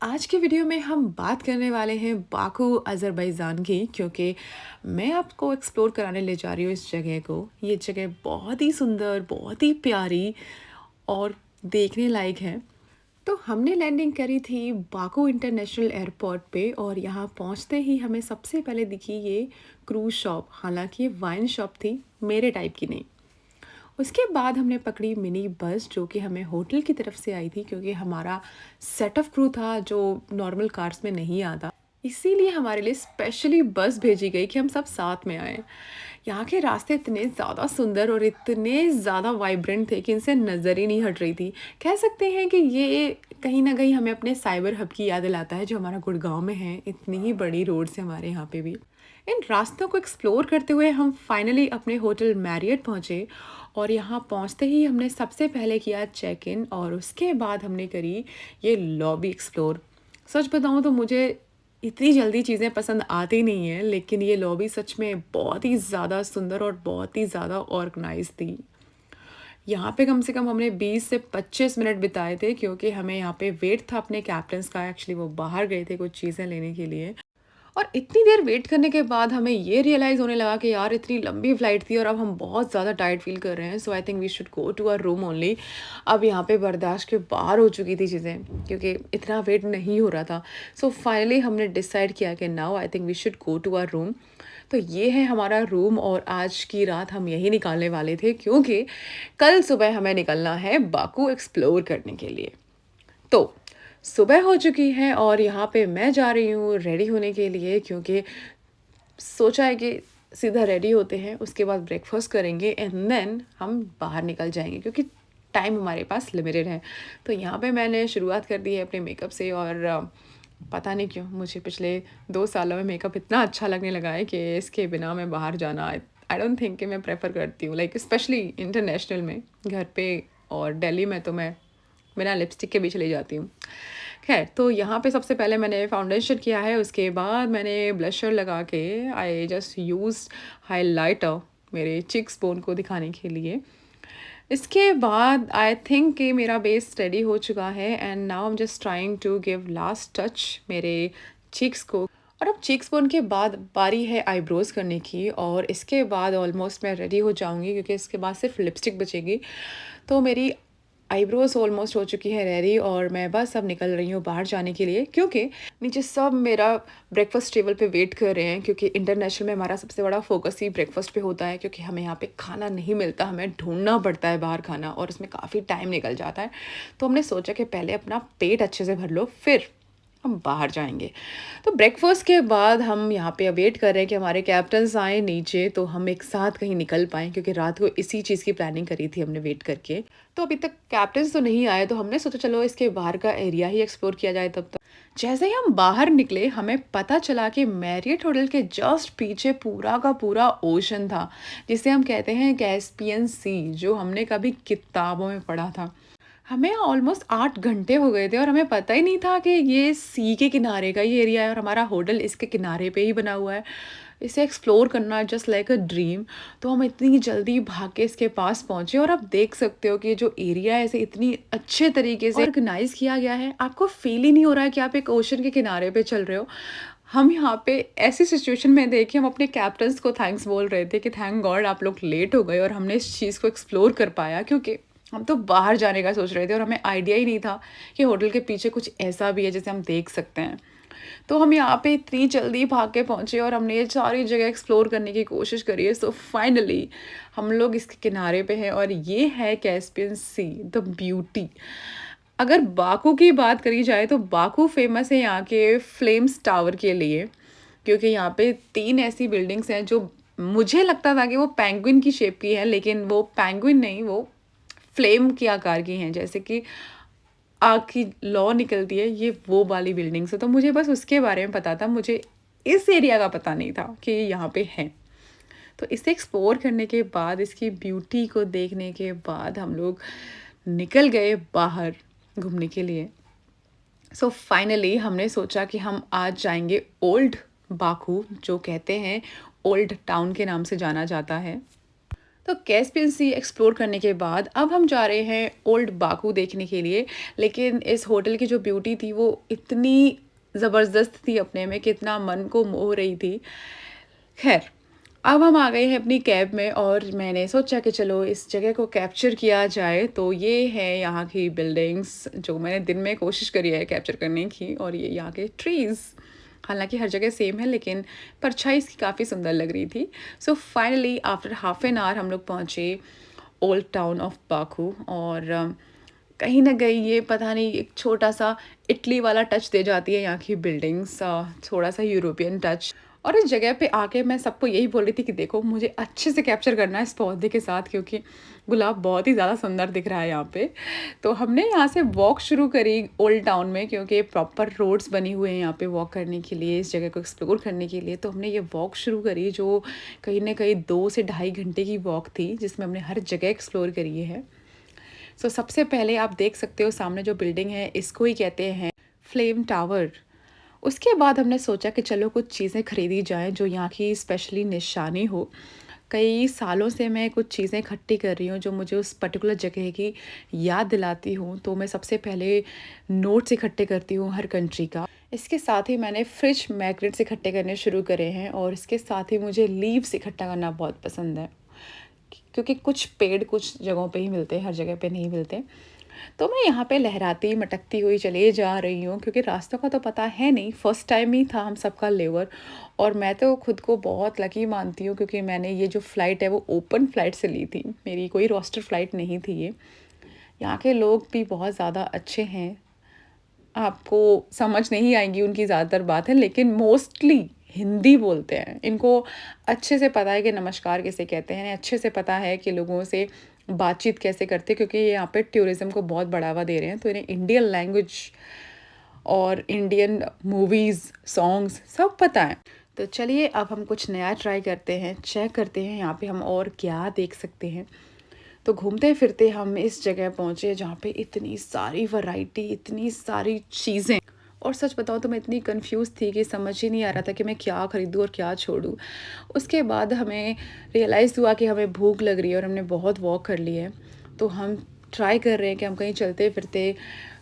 आज के वीडियो में हम बात करने वाले हैं बाकू अज़रबैजान की, क्योंकि मैं आपको एक्सप्लोर कराने ले जा रही हूँ इस जगह को। ये जगह बहुत ही सुंदर, बहुत ही प्यारी और देखने लायक है। तो हमने लैंडिंग करी थी बाकू इंटरनेशनल एयरपोर्ट पे, और यहाँ पहुँचते ही हमें सबसे पहले दिखी ये क्रूज़ शॉप। हालांकि ये वाइन शॉप थी, मेरे टाइप की नहीं। उसके बाद हमने पकड़ी मिनी बस जो कि हमें होटल की तरफ से आई थी, क्योंकि हमारा सेट ऑफ क्रू था जो नॉर्मल कार्स में नहीं आता। इसीलिए हमारे लिए स्पेशली बस भेजी गई कि हम सब साथ में आए। यहाँ के रास्ते इतने ज़्यादा सुंदर और इतने ज़्यादा वाइब्रेंट थे कि इनसे नज़र ही नहीं हट रही थी। कह सकते हैं कि ये कहीं ना कहीं हमें अपने साइबर हब की याद दिलाता है जो हमारा गुड़गांव में है। इतनी ही बड़ी रोड से हमारे यहाँ पे भी इन रास्तों को एक्सप्लोर करते हुए हम फाइनली अपने होटल मैरियट पहुँचे। और यहाँ पहुँचते ही हमने सबसे पहले किया चेक इन, और उसके बाद हमने करी ये लॉबी एक्सप्लोर। सच बताऊँ तो मुझे इतनी जल्दी चीज़ें पसंद आती नहीं हैं, लेकिन ये लॉबी सच में बहुत ही ज़्यादा सुंदर और बहुत ही ज़्यादा ऑर्गेनाइज थी। यहाँ पे कम से कम हमने 20 से 25 मिनट बिताए थे, क्योंकि हमें यहाँ पे वेट था अपने कैप्टन्स का। एक्चुअली वो बाहर गए थे कुछ चीज़ें लेने के लिए। और इतनी देर वेट करने के बाद हमें ये रियलाइज़ होने लगा कि यार इतनी लंबी फ़्लाइट थी और अब हम बहुत ज़्यादा टायर्ड फ़ील कर रहे हैं। So I think we should go to our room only. अब यहाँ पे बर्दाश्त के बाहर हो चुकी थी चीज़ें, क्योंकि इतना वेट नहीं हो रहा था। सो फाइनली हमने डिसाइड किया कि now I think we should go to our room. तो ये है हमारा रूम, और आज की रात हम यही निकालने वाले थे, क्योंकि कल सुबह हमें निकलना है बाकू एक्सप्लोर करने के लिए। तो सुबह हो चुकी है और यहाँ पे मैं जा रही हूँ रेडी होने के लिए, क्योंकि सोचा है कि सीधा रेडी होते हैं, उसके बाद ब्रेकफास्ट करेंगे एंड देन हम बाहर निकल जाएंगे, क्योंकि टाइम हमारे पास लिमिटेड है। तो यहाँ पे मैंने शुरुआत कर दी है अपने मेकअप से, और पता नहीं क्यों मुझे पिछले 2 सालों में मेकअप इतना अच्छा लगने लगा है कि इसके बिना मैं बाहर जाना आई डोंट थिंक कि मैं प्रेफर करती हूँ, लाइक स्पेशली इंटरनेशनल में। घर पे और दिल्ली में तो मैं बिना लिपस्टिक के भी चली जाती हूँ। खैर, तो यहाँ पे सबसे पहले मैंने फाउंडेशन किया है, उसके बाद मैंने ब्लशर लगा के आई जस्ट यूज़ हाइलाइटर मेरे चिक्स बोन को दिखाने के लिए। इसके बाद आई थिंक कि मेरा बेस रेडी हो चुका है and now I am just trying to give last touch मेरे चिक्स को। और अब चिक्स बोन के बाद बारी है आईब्रोज़ करने की, और इसके बाद ऑलमोस्ट मैं रेडी हो जाऊंगी, क्योंकि इसके बाद सिर्फ लिपस्टिक बचेगी। तो मेरी आईब्रोज ऑलमोस्ट हो चुकी है रेडी, और मैं बस अब निकल रही हूँ बाहर जाने के लिए, क्योंकि नीचे सब मेरा ब्रेकफास्ट टेबल पे वेट कर रहे हैं। क्योंकि इंटरनेशनल में हमारा सबसे बड़ा फोकस ही ब्रेकफास्ट पे होता है, क्योंकि हमें यहाँ पे खाना नहीं मिलता, हमें ढूंढना पड़ता है बाहर खाना, और उसमें काफ़ी टाइम निकल जाता है। तो हमने सोचा कि पहले अपना पेट अच्छे से भर लो, फिर हम बाहर जाएंगे। तो ब्रेकफास्ट के बाद हम यहाँ पे वेट कर रहे हैं कि हमारे कैप्टन्स आए नीचे, तो हम एक साथ कहीं निकल पाएँ, क्योंकि रात को इसी चीज़ की प्लानिंग करी थी हमने वेट करके। तो अभी तक कैप्टन्स तो नहीं आए, तो हमने सोचा चलो इसके बाहर का एरिया ही एक्सप्लोर किया जाए तब तक। जैसे ही हम बाहर निकले हमें पता चला कि मैरियट होटल के जस्ट पीछे पूरा का पूरा ओशन था, जिसे हम कहते हैं कैस्पियन सी, जो हमने कभी किताबों में पढ़ा था। हमें ऑलमोस्ट 8 घंटे हो गए थे और हमें पता ही नहीं था कि ये सी के किनारे का ये एरिया है, और हमारा होटल इसके किनारे पे ही बना हुआ है। इसे एक्सप्लोर करना जस्ट लाइक अ ड्रीम। तो हम इतनी जल्दी भाग के इसके पास पहुँचे, और आप देख सकते हो कि जो एरिया है इसे इतनी अच्छे तरीके से ऑर्गेनाइज किया गया है, आपको फील ही नहीं हो रहा है कि आप एक ओशन के किनारे पे चल रहे हो। हम यहाँ पे ऐसी सिचुएशन में थे कि हम अपने कैप्टन्स को थैंक्स बोल रहे थे कि थैंक गॉड आप लोग लेट हो गए और हमने इस चीज़ को एक्सप्लोर कर पाया, क्योंकि हम तो बाहर जाने का सोच रहे थे और हमें आइडिया ही नहीं था कि होटल के पीछे कुछ ऐसा भी है जिसे हम देख सकते हैं। तो हम यहाँ पे इतनी जल्दी भाग के पहुँचे और हमने ये सारी जगह एक्सप्लोर करने की कोशिश करी है। सो फाइनली हम लोग इसके किनारे पे हैं, और ये है कैस्पियन सी, द ब्यूटी। अगर बाकू की बात करी जाए तो बाकू फेमस है यहाँ के फ्लेम्स टावर के लिए, क्योंकि यहाँ पे 3 ऐसी बिल्डिंग्स हैं जो मुझे लगता था कि वो पेंगुइन की शेप की है, लेकिन वो पेंगुइन नहीं, वो फ्लेम के आकार की हैं, जैसे कि आग की लौ निकलती है, ये वो वाली बिल्डिंग्स है। तो मुझे बस उसके बारे में पता था, मुझे इस एरिया का पता नहीं था कि ये यहाँ पे है। तो इसे एक्सप्लोर करने के बाद, इसकी ब्यूटी को देखने के बाद हम लोग निकल गए बाहर घूमने के लिए। सो फाइनली हमने सोचा कि हम आज जाएंगे ओल्ड बाकू, जो कहते हैं ओल्ड टाउन के नाम से जाना जाता है। तो कैस्पियन सी एक्सप्लोर करने के बाद अब हम जा रहे हैं ओल्ड बाकू देखने के लिए। लेकिन इस होटल की जो ब्यूटी थी वो इतनी ज़बरदस्त थी अपने में कि इतना मन को मोह रही थी। खैर, अब हम आ गए हैं अपनी कैब में और मैंने सोचा कि चलो इस जगह को कैप्चर किया जाए। तो ये है यहाँ की बिल्डिंग्स जो मैंने दिन में कोशिश करी है कैप्चर करने की, और ये यहाँ के ट्रीज़। हालाँकि हर जगह सेम है लेकिन परछाई इसकी काफ़ी सुंदर लग रही थी। So finally after half an hour हम लोग पहुँचे ओल्ड टाउन ऑफ बाकू। और कहीं न कहीं ये पता नहीं एक छोटा-सा इटली वाला टच दे जाती है यहाँ की बिल्डिंग्स, थोड़ा-सा यूरोपियन टच। और इस जगह पे आके मैं सबको यही बोल रही थी कि देखो मुझे अच्छे से कैप्चर करना है इस पौधे के साथ, क्योंकि गुलाब बहुत ही ज़्यादा सुंदर दिख रहा है यहाँ पे। तो हमने यहाँ से वॉक शुरू करी ओल्ड टाउन में, क्योंकि प्रॉपर रोड्स बनी हुए हैं यहाँ पे वॉक करने के लिए, इस जगह को एक्सप्लोर करने के लिए। तो हमने ये वॉक शुरू करी जो कहीं न कहीं 2 से ढाई घंटे की वॉक थी, जिसमें हमने हर जगह एक्सप्लोर करी है। सो सबसे पहले आप देख सकते हो सामने जो बिल्डिंग है इसको ही कहते हैं फ्लेम टावर। उसके बाद हमने सोचा कि चलो कुछ चीज़ें खरीदी जाएँ जो यहाँ की स्पेशली निशानी हो। कई सालों से मैं कुछ चीज़ें इकट्ठी कर रही हूँ जो मुझे उस पर्टिकुलर जगह की याद दिलाती हूँ। तो मैं सबसे पहले नोट्स इकट्ठे करती हूँ हर कंट्री का। इसके साथ ही मैंने फ्रिज मैग्नेट्स इकट्ठे करने शुरू करे हैं, और इसके साथ ही मुझे लीव्स इकट्ठा करना बहुत पसंद है, क्योंकि कुछ पेड़ कुछ जगहों पे ही मिलते हैं, हर जगह पे नहीं मिलते। तो मैं यहाँ पे लहराती मटकती हुई चली जा रही हूँ, क्योंकि रास्तों का तो पता है नहीं, फर्स्ट टाइम ही था हम सबका लेवर। और मैं तो खुद को बहुत लकी मानती हूँ, क्योंकि मैंने ये जो फ़्लाइट है वो ओपन फ़्लाइट से ली थी, मेरी कोई रोस्टर फ़्लाइट नहीं थी ये। यहाँ के लोग भी बहुत ज़्यादा अच्छे हैं, आपको समझ नहीं आएंगी उनकी ज़्यादातर बातें, लेकिन मोस्टली हिंदी बोलते हैं। इनको अच्छे से पता है कि नमस्कार किसे कहते हैं, अच्छे से पता है कि लोगों से बातचीत कैसे करते हैं, क्योंकि ये यहाँ पे टूरिज़्म को बहुत बढ़ावा दे रहे हैं। तो इन्हें इंडियन लैंग्वेज और इंडियन मूवीज़, सॉन्ग्स सब पता है। तो चलिए अब हम कुछ नया ट्राई करते हैं, चेक करते हैं यहाँ पे हम और क्या देख सकते हैं। तो घूमते फिरते हम इस जगह पहुँचे जहाँ पे इतनी सारी वैरायटी, इतनी सारी चीज़ें। और सच बताऊँ तो मैं इतनी कंफ्यूज थी कि समझ ही नहीं आ रहा था कि मैं क्या खरीदूँ और क्या छोड़ूँ। उसके बाद हमें रियलाइज़ हुआ कि हमें भूख लग रही है और हमने बहुत वॉक कर ली है। तो हम ट्राई कर रहे हैं कि हम कहीं चलते फिरते,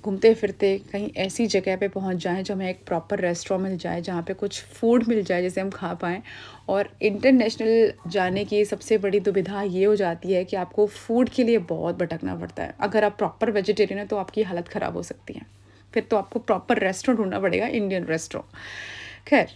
घूमते फिरते कहीं ऐसी जगह पे पहुंच जाएं जो हमें एक प्रॉपर रेस्टोरेंट मिल जाए, जहाँ पे कुछ फूड मिल जाए जिसे हम खा पाएँ। और इंटरनेशनल जाने की सबसे बड़ी दुविधा ये हो जाती है कि आपको फूड के लिए बहुत भटकना पड़ता है। अगर आप प्रॉपर वेजिटेरियन हैं तो आपकी हालत ख़राब हो सकती है, फिर तो आपको प्रॉपर रेस्टोरेंट ढूंढना पड़ेगा, इंडियन रेस्टोरेंट। खैर,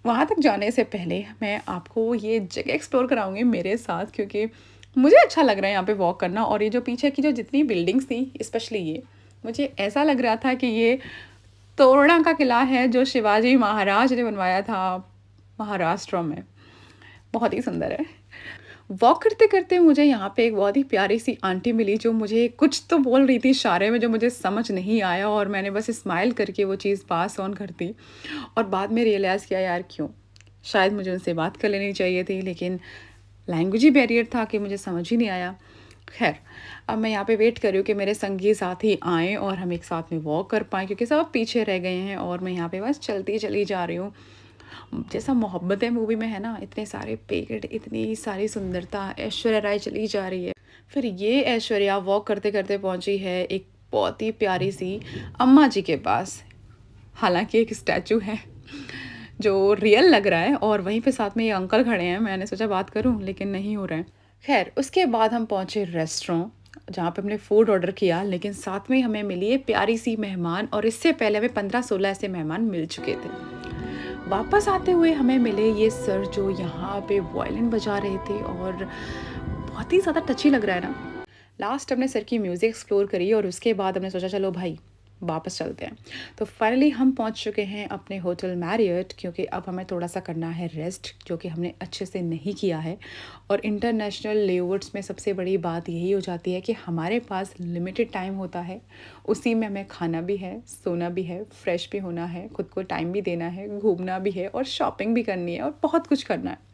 वहाँ तक जाने से पहले मैं आपको ये जगह एक्सप्लोर कराऊंगी मेरे साथ, क्योंकि मुझे अच्छा लग रहा है यहाँ पे वॉक करना। और ये जो पीछे की जो जितनी बिल्डिंग्स थी, स्पेशली ये, मुझे ऐसा लग रहा था कि ये तोरणा का किला है जो शिवाजी महाराज ने बनवाया था महाराष्ट्र में। बहुत ही सुंदर है। वॉक करते करते मुझे यहाँ पे एक बहुत ही प्यारी सी आंटी मिली जो मुझे कुछ तो बोल रही थी इशारे में, जो मुझे समझ नहीं आया, और मैंने बस स्माइल करके वो चीज़ पास ऑन कर दी। और बाद में रियलाइज़ किया यार क्यों, शायद मुझे उनसे बात कर लेनी चाहिए थी, लेकिन लैंग्वेज ही बैरियर था कि मुझे समझ ही नहीं आया। खैर, अब मैं यहाँ पे वेट कर रही हूँ कि मेरे संगी साथी आएँ और हम एक साथ में वॉक कर पाएँ, क्योंकि सब पीछे रह गए हैं और मैं यहाँ पे बस चलती चली जा रही हूँ। जैसा मोहब्बतें मूवी में है ना, इतने सारे पेड़, इतनी सारी सुंदरता, ऐश्वर्या राय चली जा रही है। फिर ये ऐश्वर्या वॉक करते करते पहुँची है एक बहुत ही प्यारी सी अम्मा जी के पास। हालांकि एक स्टैचू है जो रियल लग रहा है, और वहीं पे साथ में ये अंकल खड़े हैं। मैंने सोचा बात करूं लेकिन नहीं हो रहा है। खैर, उसके बाद हम पहुंचे रेस्टोरेंट जहाँ पे हमने फूड ऑर्डर किया, लेकिन साथ में हमें मिली है प्यारी सी मेहमान, और इससे पहले हमें 15-16 ऐसे मेहमान मिल चुके थे। वापस आते हुए हमें मिले ये सर जो यहाँ पे वायलिन बजा रहे थे, और बहुत ही ज़्यादा टची लग रहा है ना। लास्ट हमने सर की म्यूज़िक एक्सप्लोर करी और उसके बाद हमने सोचा चलो भाई वापस चलते हैं। तो फाइनली हम पहुंच चुके हैं अपने होटल मैरियट, क्योंकि अब हमें थोड़ा सा करना है रेस्ट, जो कि हमने अच्छे से नहीं किया है। और इंटरनेशनल लेआउट्स में सबसे बड़ी बात यही हो जाती है कि हमारे पास लिमिटेड टाइम होता है, उसी में हमें खाना भी है, सोना भी है, फ्रेश भी होना है, खुद को टाइम भी देना है, घूमना भी है और शॉपिंग भी करनी है और बहुत कुछ करना है।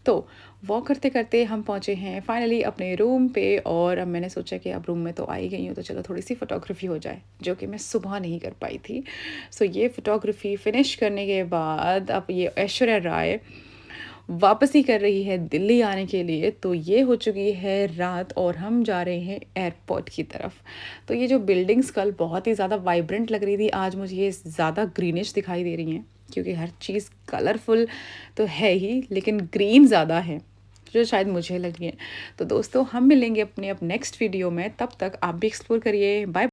तो वॉक करते करते हम पहुँचे हैं फाइनली अपने रूम पे, और अब मैंने सोचा कि अब रूम में तो आ ही गई हूँ तो चलो थोड़ी सी फ़ोटोग्राफी हो जाए, जो कि मैं सुबह नहीं कर पाई थी। सो ये फ़ोटोग्राफी फिनिश करने के बाद अब ये ऐश्वर्या राय वापसी कर रही है दिल्ली आने के लिए। तो ये हो चुकी है रात और हम जा रहे हैं एयरपोर्ट की तरफ। तो ये जो बिल्डिंग्स कल बहुत ही ज़्यादा वाइब्रेंट लग रही थी, आज मुझे ये ज़्यादा ग्रीनिश दिखाई दे रही हैं, क्योंकि हर चीज़ कलरफुल तो है ही, लेकिन ग्रीन ज़्यादा है, जो शायद मुझे लगी है। तो दोस्तों, हम मिलेंगे अपने अब नेक्स्ट वीडियो में, तब तक आप भी एक्सप्लोर करिए। बाय।